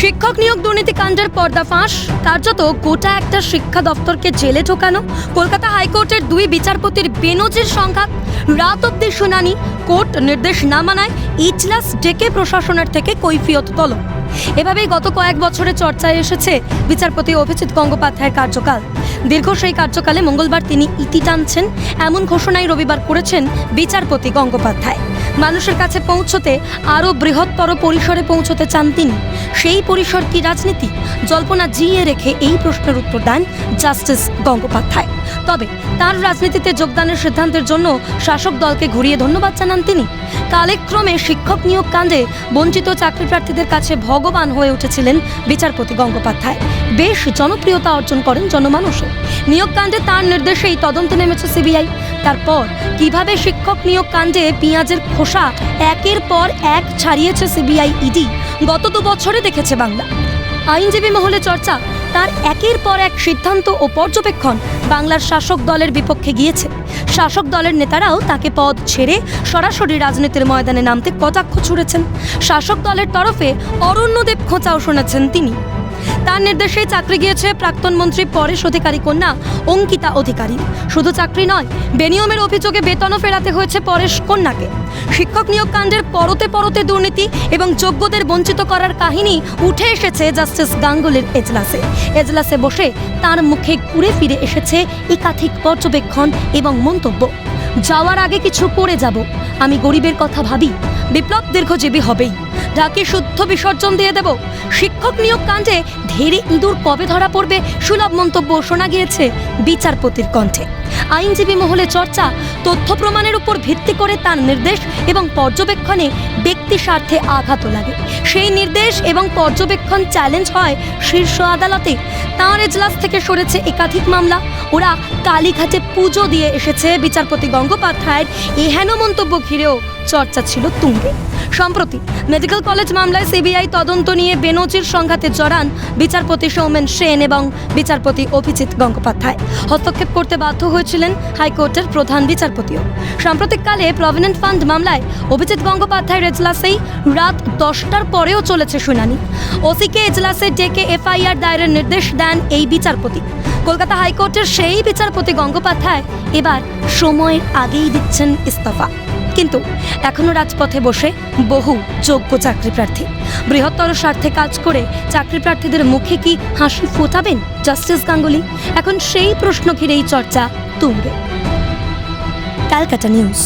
শিক্ষক নিয়োগ দুর্নীতি কাণ্ডের পর্দাফাঁস, কার্যত গোটা একটা শিক্ষা দপ্তরকে জেলে ঢোকানো, কলকাতা হাইকোর্টের 2 বিচারপতির বেনজির সংঘাত, রাত অব্দি শুনানি, কোর্ট নির্দেশ না মানায় ইজলাস ডেকে প্রশাসনের থেকে কৈফিয়ত তলব। এভাবেই গত কয়েক বছরে চর্চায় এসেছে বিচারপতি অভিজিৎ গঙ্গোপাধ্যায়ের কার্যকাল। দীর্ঘ সেই কার্যকালে মঙ্গলবার তিনি ইতি টানছেন এমন ঘোষণাই রবিবার করেছেন বিচারপতি গঙ্গোপাধ্যায়। মানুষের কাছে পৌঁছতে আরও বৃহত্তর পরিসরে পৌঁছতে চান তিনি। সেই পরিসর কি রাজনীতি? জল্পনা জিইয়ে রেখে এই প্রশ্নের উত্তর দেন জাস্টিস গঙ্গোপাধ্যায়। তবে তার রাজনীতিতে যোগদানের সিদ্ধান্তের জন্য শাসক দলকে ঘুরিয়ে ধন্যবাদ জানান তিনি। কালেক্রমে শিক্ষক নিয়োগ কাণ্ডে বঞ্চিত চাকরি প্রার্থীদের কাছে ভগবান হয়ে উঠেছিলেন বিচারপতি গঙ্গোপাধ্যায়। বেশ জনপ্রিয়তা অর্জন করেন জনমানুষে। নিয়োগ কাণ্ডে তার নির্দেশেই তদন্তে নেমেছে সিবিআই। তারপর কিভাবে শিক্ষক নিয়োগ কাণ্ডে পেঁয়াজের খোসা একের পর এক ছাড়িয়েছে সিবিআই ইডি, গত 2 বছরে দেখেছে বাংলা। আইনজীবী মহলে চর্চা, তার একের পর এক সিদ্ধান্ত ও পর্যবেক্ষণ বাংলার শাসক দলের বিপক্ষে গিয়েছে। শাসক দলের নেতারাও তাকে পদ ছেড়ে সরাসরি রাজনীতির ময়দানে নামতে কটাক্ষ ছুড়েছেন। শাসক দলের তরফে অরণ্যদেব খোঁচাও শোনাচ্ছেন তিনি। তার নির্দেশেই চাকরি গিয়েছে প্রাক্তন মন্ত্রী পরেশ অধিকারী কন্যা অঙ্কিতা অধিকারী। শুধু চাকরি নয়, বেনিয়মের অভিযোগে বেতনও ফেরাতে হয়েছে পরেশ কন্যাকে। শিক্ষক নিয়োগ কাণ্ডের পরতে পরতে দুর্নীতি এবং যোগ্যদের বঞ্চিত করার কাহিনী উঠে এসেছে জাস্টিস গাঙ্গুলির এজলাসে। এজলাসে বসে তার মুখে ঘুরে ফিরে এসেছে একাধিক পর্যবেক্ষণ এবং মন্তব্য। যাওয়ার আগে কিছু করে যাব, আমি গরিবের কথা ভাবি, বিপ্লব দীর্ঘজীবী হবেই, ঢাকি শুদ্ধ বিসর্জন দিয়ে দেব, শিক্ষক নিয়োগ কাণ্ডে ধেড়ে ইঁদুর কবে ধরা পড়বে, সুলভ মন্তব্য শোনা গিয়েছে বিচারপতির কণ্ঠে। আইনজীবী মহলে চর্চা, তথ্য প্রমাণের উপর ভিত্তি করে তার নির্দেশ এবং পর্যবেক্ষণে ব্যক্তি স্বার্থে আঘাতও লাগে। সেই নির্দেশ এবং পর্যবেক্ষণ চ্যালেঞ্জ হয় শীর্ষ আদালতে। তাঁর এজলাস থেকে সরেছে একাধিক মামলা। ওরা কালীঘাটে পুজো দিয়ে এসেছে। বিচারপতি গঙ্গোপাধ্যায়ের এহেন মন্তব্য ঘিরেও চর্চা ছিল তুঙ্গে। সম্প্রতি মেডিকেল কলেজ মামলায় সিবিআই তদন্ত নিয়ে বেনজির সংঘাতে জড়ান বিচারপতি সৌমেন সেন এবং বিচারপতি অভিজিৎ গঙ্গোপাধ্যায়। হস্তক্ষেপ করতে বাধ্য হয়েছিলেন হাইকোর্টের প্রধান বিচারপতিও। সাম্প্রতিককালে প্রভিডেন্ট ফান্ড মামলায় অভিজিৎ গঙ্গোপাধ্যায়ের এজলাসেই রাত 10টার পরেও চলেছে শুনানি। ওসিকে এজলাসে ডেকে এফআইআর দায়েরের নির্দেশ দেন এই বিচারপতি। কলকাতা হাইকোর্টের সেই বিচারপতি গঙ্গোপাধ্যায় এবার সময়ের আগেই দিচ্ছেন ইস্তফা। কিন্তু এখনো রাজপথে বসে বহু যোগ্য চাকরি প্রার্থী। বৃহত্তর স্বার্থে কাজ করে চাকরি প্রার্থীদের মুখে কি হাসি ফোটাবেন জাস্টিস গাঙ্গুলি? এখন সেই প্রশ্ন ঘিরেই চর্চা তুঙ্গে। ক্যালকাটা নিউজ।